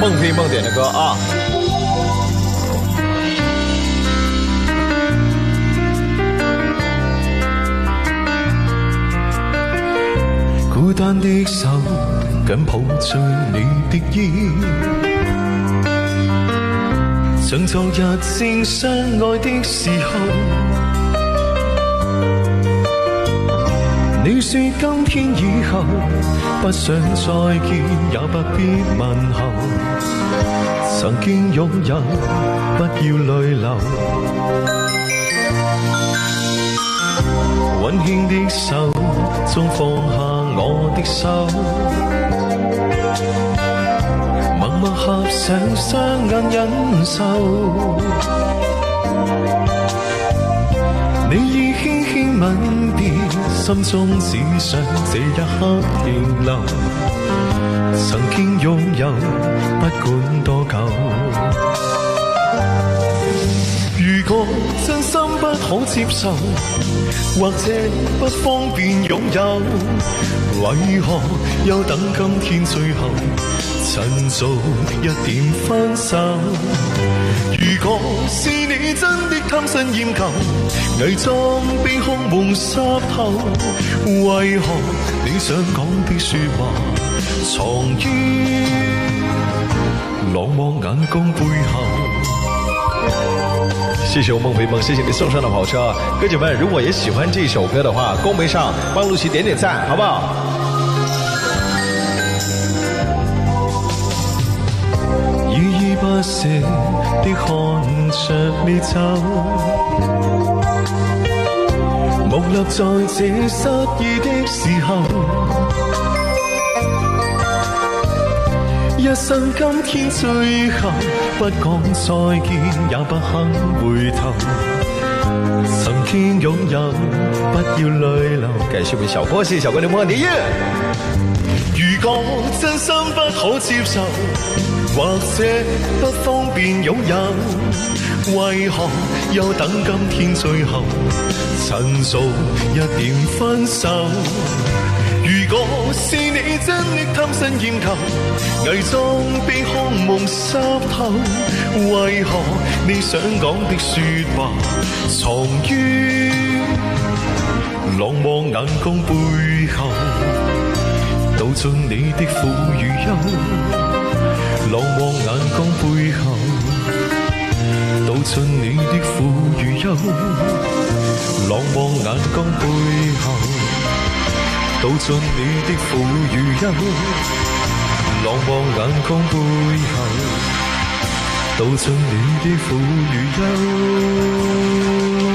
孟非梦点的歌啊。孤單的手緊抱着你的衣，像昨日正相愛的時候。你說今天以後不想再見，也不必問候。曾經擁有，不要淚流。溫馨的手中放下我的手，默默合上雙眼忍受。你已輕輕吻別，心中只想這一刻停留。曾經擁有，不管多久。如果真心不可接受，或者不方便擁有，為何又等今天最後趁早一點分手？如果是你真的貪新厭舊，偽裝被空夢濕透，為何你想講的說話藏於朗望眼光背後？謝謝我孟非夢，謝謝你送上的跑車。歌姐們，如果也喜歡這首歌的話，公屏上幫露琪點點讚，好不好？依依不捨的看着你走，木立在這失意的時候，一生今天最後不講再見，也不肯回頭。曾經擁有，不要淚流。感謝我們小郭，謝謝小郭的夢蝶。如果真心不可接受，或者不方便擁有，為何又等今天最後趁早一點分手？如果是你真的貪新厭舊，偽裝被空夢濕透，為何你想講的說話藏於朗望眼光背後？道盡你的苦與憂，朗望眼光背後，道盡你的苦與憂，朗望眼光背後，道盡你的苦與憂，朗望眼光背後，道盡你的苦與憂。